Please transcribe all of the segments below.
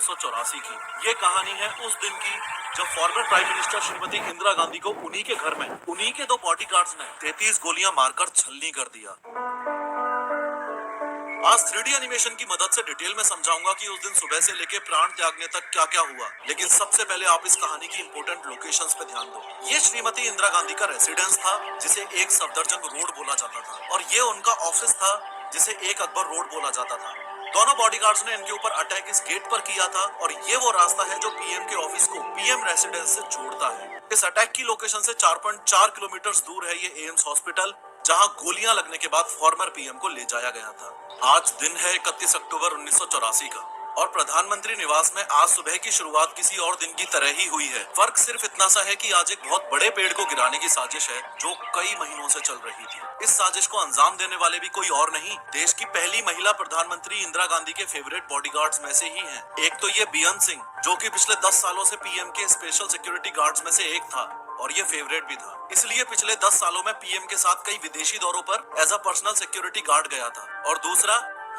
1984 की। ये कहानी है उस दिन की जब former prime minister Shrimati Indira Gandhi को उन्हीं के घर में उन्हीं के दो बॉडीगार्ड्स ने 33 गोलियां मारकर छलनी कर दिया। आज 3D एनिमेशन की मदद से डिटेल में समझाऊंगा कि उस दिन सुबह से लेके प्राण त्यागने तक क्या क्या हुआ। लेकिन सबसे पहले आप इस कहानी की इंपोर्टेंट लोकेशंस पे ध्यान दो। ये श्रीमती इंदिरा गांधी का रेसिडेंस था जिसे एक सफदरजंग रोड बोला जाता था, और ये उनका ऑफिस था जिसे एक अकबर रोड बोला जाता था। दोनों बॉडीगार्ड्स ने इनके ऊपर अटैक इस गेट पर किया था, और ये वो रास्ता है जो पीएम के ऑफिस को पीएम रेसिडेंस से जोड़ता है। इस अटैक की लोकेशन से 4.4 किलोमीटर दूर है ये एम्स हॉस्पिटल, जहां गोलियां लगने के बाद फॉर्मर पीएम को ले जाया गया था। आज दिन है 31 अक्टूबर 1984 का, और प्रधानमंत्री निवास में आज सुबह की शुरुआत किसी और दिन की तरह ही हुई है। फर्क सिर्फ इतना सा है कि आज एक बहुत बड़े पेड़ को गिराने की साजिश है जो कई महीनों से चल रही थी। इस साजिश को अंजाम देने वाले भी कोई और नहीं, देश की पहली महिला प्रधानमंत्री इंदिरा गांधी के फेवरेट बॉडीगार्ड्स में से ही हैं। एक तो ये बेअंत सिंह, जो कि पिछले 10 सालों से पीएम के स्पेशल सिक्योरिटी गार्ड्स में से एक था, और ये फेवरेट भी था, इसलिए पिछले 10 सालों में पीएम के साथ कई विदेशी दौरों पर as a personal security guard गया था। और दूसरा,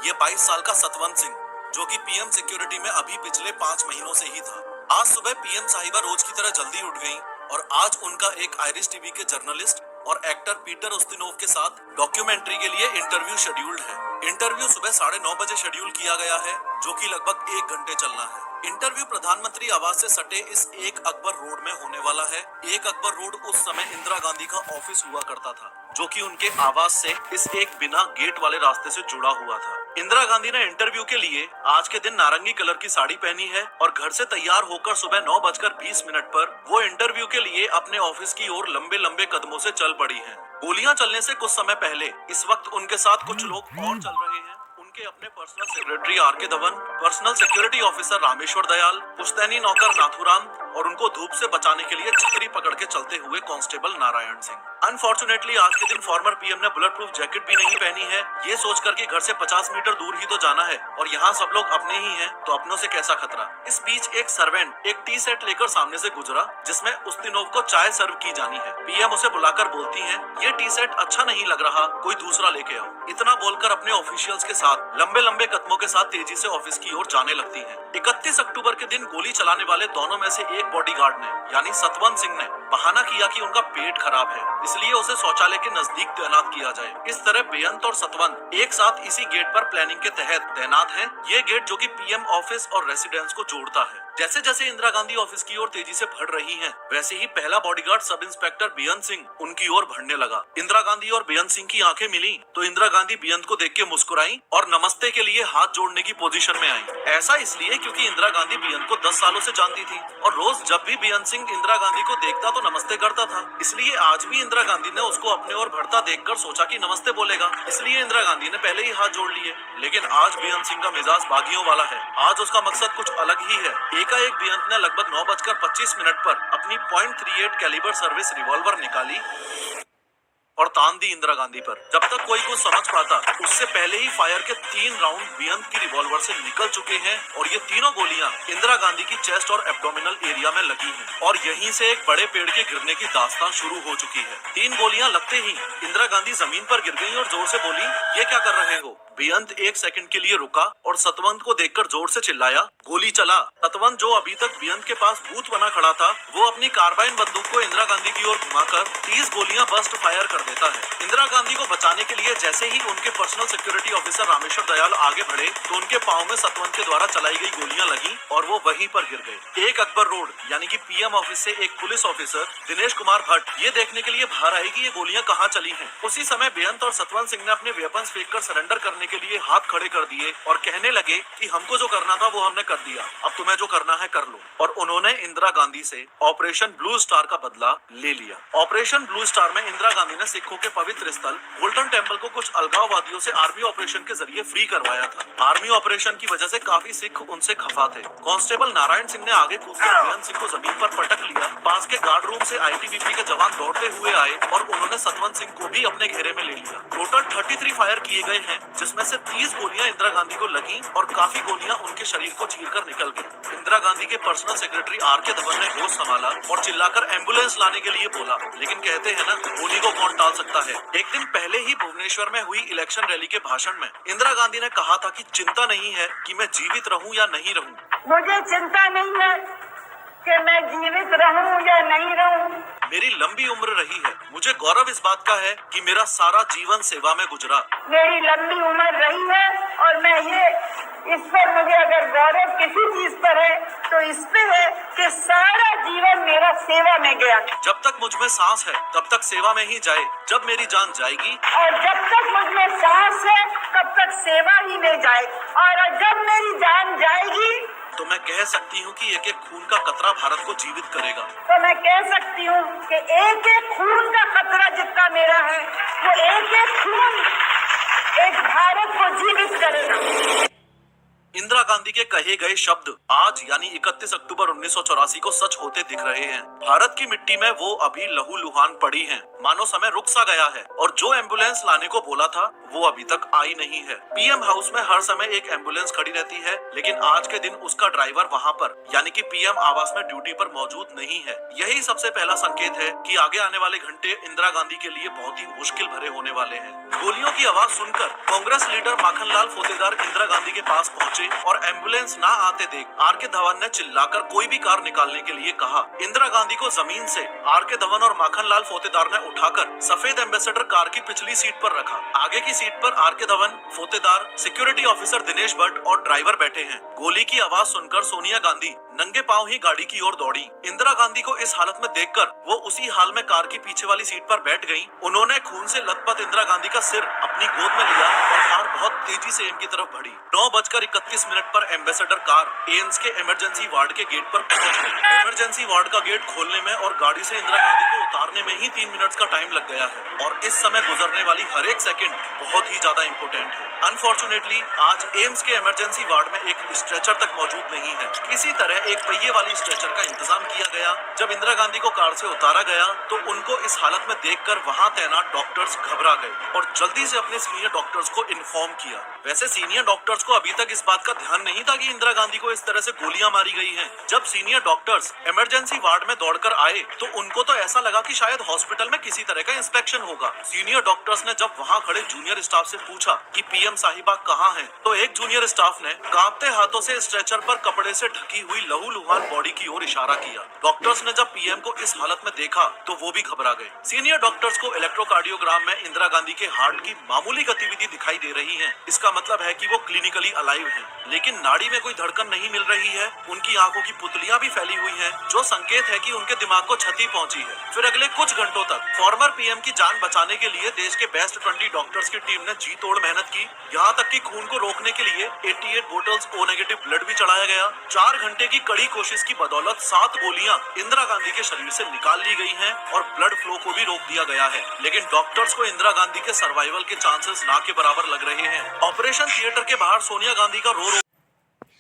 ये 22 साल का सतवंत सिंह, जो कि पीएम सिक्योरिटी में अभी पिछले 5 महीनों से ही था। आज सुबह पीएम साहिबा रोज की तरह जल्दी उठ गयी, और आज उनका एक आयरिश टीवी के जर्नलिस्ट और एक्टर पीटर उस्तिनोव के साथ डॉक्यूमेंट्री के लिए इंटरव्यू शेड्यूल्ड है। इंटरव्यू सुबह 9:30 बजे शेड्यूल किया गया है, जो कि लगभग 1 घंटे चलना है। इंटरव्यू प्रधानमंत्री आवास से सटे इस एक अकबर रोड में होने वाला है। एक अकबर रोड उस समय इंदिरा गांधी का ऑफिस हुआ करता था, जो कि उनके आवास से इस एक बिना गेट वाले रास्ते से जुड़ा हुआ था। इंदिरा गांधी ने इंटरव्यू के लिए आज के दिन नारंगी कलर की साड़ी पहनी है, और घर से तैयार होकर सुबह 9:20 पर वो इंटरव्यू के लिए अपने ऑफिस की ओर लंबे लंबे कदमों से चल पड़ी है। गोलियां चलने से कुछ समय पहले इस वक्त उनके साथ कुछ लोग और चल रहे हैं। उनके अपने personal secretary R K. Dhawan, personal security officer Rameshwar Dayal, पुश्तैनी नौकर नाथुराम, और उनको धूप से बचाने के लिए छतरी पकड़ के चलते हुए कांस्टेबल नारायण सिंह। अनफॉर्चुनेटली आज के दिन फॉर्मर पीएम ने बुलेट प्रूफ जैकेट भी नहीं पहनी है, ये सोचकर कि घर से 50 मीटर दूर ही तो जाना है, और यहाँ सब लोग अपने ही हैं, तो अपनों से कैसा खतरा। इस बीच एक सर्वेंट एक टी सेट लेकर सामने से गुजरा, जिसमें उस्तिनोव को चाय सर्व की जानी है। पीएम उसे बुलाकर बोलती है, ये टी सेट अच्छा नहीं लग रहा, कोई दूसरा लेके आओ। इतना बोलकर अपने ऑफिशियल्स के साथ लंबे लंबे कदमों के साथ तेजी से ऑफिस की ओर जाने लगती है। 31 अक्टूबर के दिन गोली चलाने वाले दोनों में से एक बॉडीगार्ड ने, यानी सतवंत सिंह ने, बहाना किया कि उनका पेट खराब है, इसलिए उसे शौचालय के नजदीक तैनात किया जाए। इस तरह बेअंत और सतवंत एक साथ इसी गेट पर प्लानिंग के तहत तैनात हैं। ये गेट जो कि पीएम ऑफिस और रेसिडेंस को जोड़ता है। जैसे जैसे इंदिरा गांधी ऑफिस की ओर तेजी से बढ़ रही हैं, वैसे ही पहला बॉडीगार्ड सब इंस्पेक्टर बेअंत सिंह उनकी ओर बढ़ने लगा। इंदिरा गांधी और बेअंत सिंह की आंखें मिली तो इंदिरा गांधी बेअंत को देख के मुस्कुराई और नमस्ते के लिए हाथ जोड़ने की पोजीशन में आई। ऐसा इसलिए क्योंकि इंदिरा गांधी बेअंत को 10 सालों से जानती थी, और रोज जब भी बेअंत सिंह इंदिरा गांधी को देखता तो नमस्ते करता था। इसलिए आज भी इंदिरा गांधी ने उसको अपने ओर बढ़ता देखकर सोचा कि नमस्ते बोलेगा, इसलिए इंदिरा गांधी ने पहले ही हाथ जोड़ लिए। लेकिन आज बेअंत सिंह का मिजाज बागियों वाला है। आज उसका मकसद कुछ अलग ही है। एकाएक बेअंत ने लगभग 9:25 पर अपनी .38 कैलिबर सर्विस रिवॉल्वर निकाली और तान दी इंदिरा गांधी पर। जब तक कोई कुछ समझ पाता, उससे पहले ही फायर के 3 राउंड बेअंत की रिवॉल्वर से निकल चुके हैं, और ये तीनों गोलियां इंदिरा गांधी की चेस्ट और एब्डोमिनल एरिया में लगी हैं, और यहीं से एक बड़े पेड़ के गिरने की दास्तान शुरू हो चुकी है। 3 गोलियां लगते ही इंदिरा गांधी जमीन पर गिर गई और जोर से बोली, ये क्या कर रहे हो। बेअंत 1 सेकंड के लिए रुका और सतवंत को देखकर जोर से चिल्लाया, गोली चला। सतवंत, जो अभी तक बेअंत के पास भूत बना खड़ा था, वो अपनी कार्बाइन बंदूक को इंदिरा गांधी की ओर घुमाकर 30 गोलियां बर्स्ट फायर कर देता है। इंदिरा गांधी को बचाने के लिए जैसे ही उनके personal security officer Rameshwar Dayal आगे बढ़े, तो उनके पांव में सतवंत के द्वारा चलाई गई गोलियां लगी और वो वहीं पर गिर गए। एक अकबर रोड यानी कि पीएम ऑफिस से एक पुलिस ऑफिसर दिनेश कुमार भट्ट ये देखने के लिए बाहर आए कि ये गोलियां कहां चली हैं। उसी समय बेअंत और सतवंत सिंह ने अपने वेपन्स फेंककर सरेंडर करने के लिए हाथ खड़े कर दिए और कहने लगे कि हमको जो करना था वो हमने कर दिया, अब तुम्हें जो करना है कर लो। और उन्होंने इंदिरा गांधी से ऑपरेशन ब्लू स्टार का बदला ले लिया। ऑपरेशन ब्लू स्टार में इंदिरा गांधी ने सिखों के पवित्र स्थल गोल्डन टेम्पल को कुछ अलगाववादियों से आर्मी ऑपरेशन के जरिए फ्री करवाया था। आर्मी ऑपरेशन की वजह से काफी सिख उनसे खफा थे। कांस्टेबल नारायण सिंह ने आगे कूदकर बेअंत सिंह को जमीन पर पटक लिया। पास के गार्ड रूम से आईटीबीपी के जवान दौड़ते हुए आए और उन्होंने सतवंत सिंह को भी अपने घेरे में ले लिया। टोटल 33 फायर किए गए हैं, जिसमें से 30 गोलियां इंदिरा गांधी को लगी और काफी गोलियां उनके शरीर को चीरकर निकल गई। इंदिरा गांधी के पर्सनल सेक्रेटरी आर.के. धवन ने होश संभाला और चिल्लाकर एम्बुलेंस लाने के लिए बोला, लेकिन कहते हैं ना, होली को कौन टाल सकता है। एक दिन पहले ही भुवनेश्वर में हुई इलेक्शन रैली के भाषण में इंदिरा गांधी ने कहा था कि चिंता नहीं है कि मैं जीवित रहूं या नहीं रहूं, मुझे चिंता नहीं है कि मैं जीवित रहूं या नहीं रहूं। मेरी लंबी उम्र रही है। मुझे गौरव इस बात का है कि मेरा सारा जीवन सेवा में गुजरा। मेरी लंबी उम्र रही है और मैं ये इस पर मुझे अगर गौरव किसी चीज पर है तो इस पे है कि सारा जीवन मेरा सेवा में गया। जब तक मुझ में सांस है तब तक सेवा में ही जाए। जब मेरी जान जाएगी और जब तक मुझ में सांस है तब तक सेवा ही में जाए। और जब मेरी जान जाएगी तो मैं कह सकती हूँ कि एक एक खून का कतरा भारत को जीवित करेगा। तो मैं कह सकती हूँ कि एक एक खून का कतरा जितना मेरा है वो एक एक खून एक भारत को जीवित करेगा। इंदिरा गांधी के कहे गए शब्द आज यानी 31 अक्टूबर 1984 को सच होते दिख रहे हैं। भारत की मिट्टी में वो अभी लहूलुहान पड़ी हैं। मानो समय रुक सा गया है और जो एम्बुलेंस लाने को बोला था वो अभी तक आई नहीं है। पीएम हाउस में हर समय एक एम्बुलेंस खड़ी रहती है, लेकिन आज के दिन उसका ड्राइवर वहाँ पर यानी कि पीएम आवास में ड्यूटी पर मौजूद नहीं है। यही सबसे पहला संकेत है कि आगे आने वाले घंटे इंदिरा गांधी के लिए बहुत ही मुश्किल भरे होने वाले हैं। गोलियों की आवाज सुनकर कांग्रेस लीडर माखनलाल फोतेदार इंदिरा गांधी के पास पहुंचे और एम्बुलेंस ना आते देख आर.के. धवन ने चिल्लाकर कोई भी कार निकालने के लिए कहा। इंदिरा गांधी को जमीन से आर.के. धवन और माखनलाल फोतेदार ने उठाकर सफेद एम्बेसडर कार की पिछली सीट पर रखा। आगे की सीट पर R K. Dhawan, Fotedar, security officer Dinesh Bhatt और ड्राइवर बैठे हैं। गोली की आवाज सुनकर सोनिया गांधी नंगे पांव ही गाड़ी की ओर दौड़ी। इंदिरा गांधी को इस हालत में देखकर वो उसी हाल में कार की पीछे वाली सीट पर बैठ गईं। उन्होंने खून से लथपथ इंदिरा गांधी का सिर अपनी गोद में लिया और कार बहुत तेजी से इनकी तरफ बढ़ी। 9:31 पर एम्बेसडर कार एम्स के इमरजेंसी वार्ड के गेट पर पहुंच गई। इमरजेंसी वार्ड का गेट खोलने में और गाड़ी से इंदिरा गांधी को उतारने में ही 3 मिनट का टाइम लग गया है और इस समय गुजरने वाली हर एक सेकंड बहुत ही ज्यादा इम्पोर्टेंट है। अनफॉर्चुनेटली आज एम्स के इमरजेंसी वार्ड में एक स्ट्रेचर तक मौजूद नहीं है। किसी तरह एक पहिए वाली स्ट्रेचर का इंतजाम किया गया। जब इंदिरा गांधी को कार से उतारा गया तो उनको इस हालत में देखकर वहां तैनात डॉक्टर्स घबरा गए और जल्दी से अपने सीनियर डॉक्टर्स को इन्फॉर्म किया। वैसे सीनियर डॉक्टर्स को अभी तक इस बात का ध्यान नहीं था कि इंदिरा गांधी को इस तरह से गोलियां मारी गई हैं। जब सीनियर डॉक्टर्स इमरजेंसी वार्ड में दौड़कर आए तो उनको तो ऐसा लगा कि शायद हॉस्पिटल में किसी तरह का इंस्पेक्शन होगा। सीनियर डॉक्टर्स ने जब वहां खड़े जूनियर स्टाफ से पूछा कि पीएम साहिबा कहाँ हैं, तो एक जूनियर स्टाफ ने कांपते हाथों से स्ट्रेचर पर कपड़े से ढकी हुई लहूलुहान बॉडी की ओर इशारा किया। डॉक्टर्स ने जब पीएम को इस हालत में देखा तो वो भी घबरा गए। सीनियर डॉक्टर्स को इलेक्ट्रोकार्डियोग्राम में इंदिरा गांधी के हार्ट की मामूली गतिविधि दिखाई दे रही है। इसका मतलब है कि वो क्लिनिकली अलाइव हैं, लेकिन नाड़ी में कोई धड़कन नहीं मिल रही है। उनकी आंखों की पुतलियां भी फैली हुई हैं, जो संकेत है कि उनके दिमाग को क्षति पहुंची है। फिर अगले कुछ घंटों तक फॉर्मर पीएम की जान बचाने के लिए देश के बेस्ट 20 डॉक्टर्स की टीम ने जी तोड़ मेहनत की। यहाँ तक कि खून को रोकने के लिए 88 बोतल्स ओ नेगेटिव ब्लड भी चढ़ाया गया। 4 घंटे की कड़ी कोशिश की बदौलत 7 गोलियां इंदिरा गांधी के शरीर से निकाल ली गई हैं और ब्लड फ्लो को भी रोक दिया गया है। लेकिन डॉक्टर्स को इंदिरा गांधी के सर्वाइवल के चांसेस ना के बराबर लग रहे हैं। ऑपरेशन थिएटर के बाहर सोनिया गांधी का रो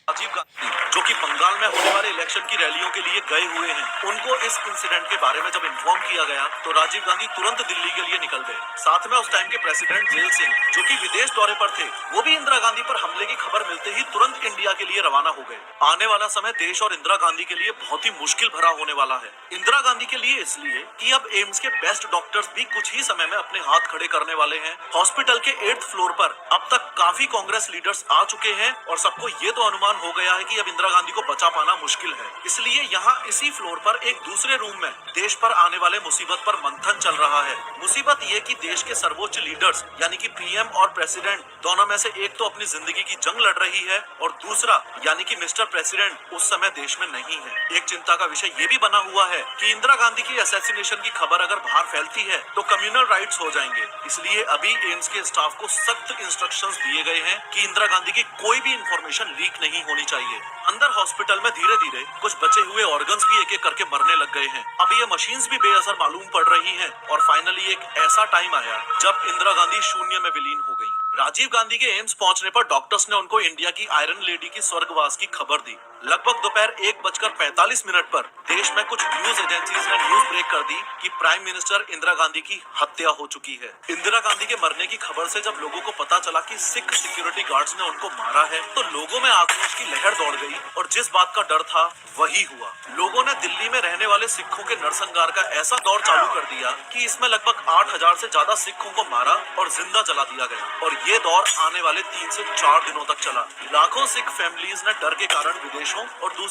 राजीव गांधी, जो कि बंगाल में होने वाले इलेक्शन की रैलियों के लिए गए हुए हैं, उनको इस इंसिडेंट के बारे में जब इन्फॉर्म किया गया तो राजीव गांधी तुरंत दिल्ली के लिए निकल गए। साथ में उस टाइम के प्रेसिडेंट जेल सिंह, जो कि विदेश दौरे पर थे, वो भी इंदिरा गांधी पर हमले की खबर मिलते ही तुरंत इंडिया के लिए रवाना हो गए। आने वाला समय देश और इंदिरा गांधी के लिए बहुत ही मुश्किल भरा होने वाला है। इंदिरा गांधी के लिए इसलिए कि अब एम्स के बेस्ट डॉक्टर्स भी कुछ ही समय में अपने हाथ खड़े करने वाले हैं। हॉस्पिटल के 8th फ्लोर पर अब तक काफी कांग्रेस लीडर्स आ चुके हैं और सबको ये तो अनुमान हो गया है कि अब इंदिरा गांधी को बचा पाना मुश्किल है। इसलिए यहाँ इसी फ्लोर पर एक दूसरे रूम में देश पर आने वाले मुसीबत पर मंथन चल रहा है। मुसीबत ये कि देश के सर्वोच्च लीडर्स यानी कि पीएम और प्रेसिडेंट दोनों में से एक तो अपनी जिंदगी की जंग लड़ रही है और दूसरा यानी कि मिस्टर प्रेसिडेंट उस समय देश में नहीं है। एक चिंता का विषय ये भी बना हुआ है कि इंदिरा गांधी की असैसिनेशन की खबर अगर बाहर फैलती है तो कम्युनल राइट्स हो जाएंगे। इसलिए अभी एम्स के स्टाफ को सख्त इंस्ट्रक्शंस दिए गए हैं कि इंदिरा गांधी की कोई भी इंफॉर्मेशन लीक नहीं होनी चाहिए। अंदर हॉस्पिटल में धीरे धीरे कुछ बचे हुए ऑर्गन्स भी एक एक करके मरने लग गए हैं। अब ये मशीन्स भी बेअसर मालूम पड़ रही हैं और फाइनली एक ऐसा टाइम आया जब इंदिरा गांधी शून्य में विलीन हो गई। राजीव गांधी के एम्स पहुंचने पर डॉक्टर्स ने उनको इंडिया की आयरन लेडी की स्वर्गवास की खबर दी। लगभग दोपहर 1:45 पर देश में कुछ न्यूज एजेंसीज ने न्यूज ब्रेक कर दी कि प्राइम मिनिस्टर इंदिरा गांधी की हत्या हो चुकी है। इंदिरा गांधी के मरने की खबर से जब लोगों को पता चला कि सिख सिक्योरिटी गार्ड्स ने उनको मारा है तो लोगों में आक्रोश की लहर दौड़ गई और जिस बात का डर था वही हुआ। लोगों ने दिल्ली में रहने वाले सिखों के नरसंहार का ऐसा दौर चालू कर दिया कि इसमें लगभग 8,000 से ज्यादा सिखों को मारा और जिंदा जला दिया गया। और ये दौर आने वाले 3 से 4 दिनों तक चला। लाखों सिख फैमिलीज ने डर के कारण विदेशों और दूसरे